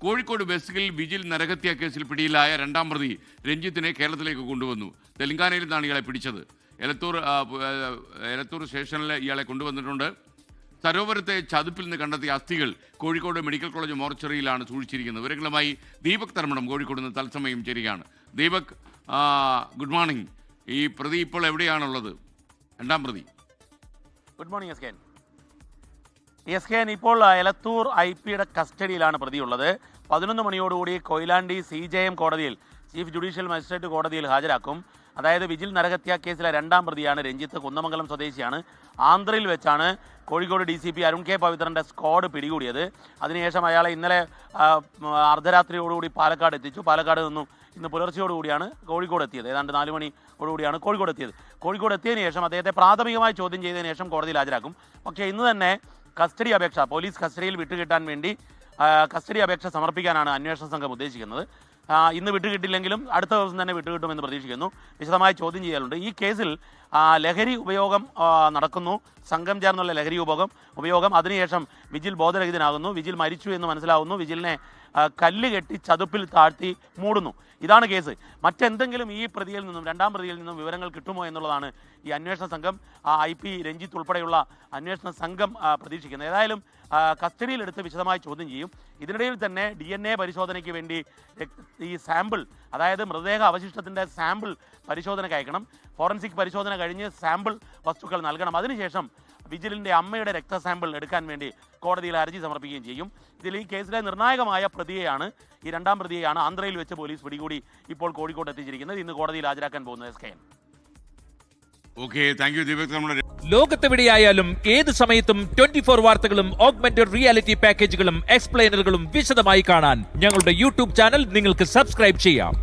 കോഴിക്കോട് ബസ്സിൽ വിജിൽ നരഹത്യാ കേസിൽ പിടിയിലായ രണ്ടാം പ്രതി രഞ്ജിത്തിനെ കേരളത്തിലേക്ക് കൊണ്ടുവന്നു. തെലങ്കാനയിൽ നിന്നാണ് ഇയാളെ പിടിച്ചത്. എലത്തൂർ സ്റ്റേഷനിൽ ഇയാളെ കൊണ്ടുവന്നിട്ടുണ്ട്. സരോവരത്തെ ചതുപ്പിൽ നിന്ന് കണ്ടെത്തിയ അസ്ഥികൾ കോഴിക്കോട് മെഡിക്കൽ കോളേജ് മോർച്ചറിയിലാണ് സൂക്ഷിച്ചിരിക്കുന്നത്. വിവരങ്ങളുമായി ദീപക് തർമ്മണം കോഴിക്കോട് നിന്ന് തത്സമയം ചേരുകയാണ്. Deepak, good morning. ഈ പ്രതി ഇപ്പോൾ എവിടെയാണുള്ളത്? രണ്ടാം പ്രതി. Good morning S K. ഇപ്പോൾ എലത്തൂർ IP-യുടെ കസ്റ്റഡിയിലാണ് പ്രതിയുള്ളത്. 11 മണിയോടുകൂടി കൊയിലാണ്ടി CJM കോടതിയിൽ, ചീഫ് ജുഡീഷ്യൽ മജിസ്ട്രേറ്റ് കോടതിയിൽ ഹാജരാക്കും. അതായത് വിജിൽ നരഹത്യാ കേസിലെ രണ്ടാം പ്രതിയാണ് രഞ്ജിത്ത്. കുന്നമംഗലം സ്വദേശിയാണ്. ആന്ധ്രയിൽ വെച്ചാണ് കോഴിക്കോട് DCP അരുൺ K. പവിത്രൻ്റെ സ്ക്വാഡ് പിടികൂടിയത്. അതിനുശേഷം അയാളെ ഇന്നലെ അർദ്ധരാത്രിയോടുകൂടി പാലക്കാട് എത്തിച്ചു. പാലക്കാട് നിന്നും ഇന്ന് പുലർച്ചയോടുകൂടിയാണ് കോഴിക്കോട് എത്തിയത്. ഏതാണ്ട് 4 മണിയോടുകൂടിയാണ് കോഴിക്കോട് എത്തിയത്. കോഴിക്കോട് എത്തിയതിനു ശേഷം അദ്ദേഹത്തെ പ്രാഥമികമായി ചോദ്യം ചെയ്തതിനു ശേഷം കോടതിയിൽ ഹാജരാക്കും. പക്ഷേ ഇന്ന് തന്നെ കസ്റ്റഡി അപേക്ഷ, പോലീസ് കസ്റ്റഡിയിൽ വിട്ടുകിട്ടാൻ വേണ്ടി കസ്റ്റഡി അപേക്ഷ സമർപ്പിക്കാനാണ് അന്വേഷണ സംഘം ഉദ്ദേശിക്കുന്നത്. ഇന്ന് വിട്ടുകിട്ടില്ലെങ്കിലും അടുത്ത ദിവസം തന്നെ വിട്ടുകിട്ടുമെന്ന് പ്രതീക്ഷിക്കുന്നു. വിശദമായി ചോദ്യം ചെയ്യാറുണ്ട്. ഈ കേസിൽ ലഹരി ഉപയോഗം നടക്കുന്നു, സംഘം ചേർന്നുള്ള ലഹരി ഉപയോഗം. അതിനുശേഷം വിജിൽ ബോധരഹിതനാകുന്നു. വിജിൽ മരിച്ചു എന്ന് മനസ്സിലാവുന്നു. വിജിലിനെ കല്ല് കെട്ടി ചതുപ്പിൽ താഴ്ത്തി മൂടുന്നു. ഇതാണ് കേസ്. മറ്റെന്തെങ്കിലും ഈ പ്രതിയിൽ നിന്നും, രണ്ടാം പ്രതിയിൽ നിന്നും വിവരങ്ങൾ കിട്ടുമോ എന്നുള്ളതാണ് ഈ അന്വേഷണ സംഘം, IP രഞ്ജിത്ത് ഉൾപ്പെടെയുള്ള അന്വേഷണ സംഘം പ്രതീക്ഷിക്കുന്നത്. ഏതായാലും കസ്റ്റഡിയിലെടുത്ത് വിശദമായി ചോദ്യം ചെയ്യും. ഇതിനിടയിൽ തന്നെ DNA പരിശോധനയ്ക്ക് വേണ്ടി ഈ സാമ്പിൾ, അതായത് മൃതദേഹ അവശിഷ്ടത്തിൻ്റെ സാമ്പിൾ പരിശോധനയ്ക്ക് അയക്കണം. ഫോറൻസിക് പരിശോധന കഴിഞ്ഞ് സാമ്പിൾ വസ്തുക്കൾ നൽകണം. അതിനുശേഷം വിജിലിൻ്റെ അമ്മയുടെ രക്തസാമ്പിൾ എടുക്കാൻ വേണ്ടി കോടതിയിൽ ഹർജി സമർപ്പിക്കുകയും ചെയ്യും. ഇതിൽ ഈ കേസിലെ നിർണായകമായ പ്രതിയെയാണ്, ഈ രണ്ടാം പ്രതിയെയാണ് ആന്ധ്രയിൽ വെച്ച് പോലീസ് പിടികൂടി ഇപ്പോൾ കോഴിക്കോട് എത്തിച്ചിരിക്കുന്നത്. ഇന്ന് കോടതിയിൽ ഹാജരാക്കാൻ പോകുന്നത് SK. ലോകത്തെവിടെയായാലും ഏത് സമയത്തും 24 വാർത്തകളും ഓഗ്മെന്റഡ് റിയാലിറ്റി പാക്കേജുകളും എക്സ്പ്ലെയിനറുകളും വിശദമായി കാണാൻ ഞങ്ങളുടെ YouTube ചാനൽ നിങ്ങൾക്ക് സബ്സ്ക്രൈബ് ചെയ്യാം.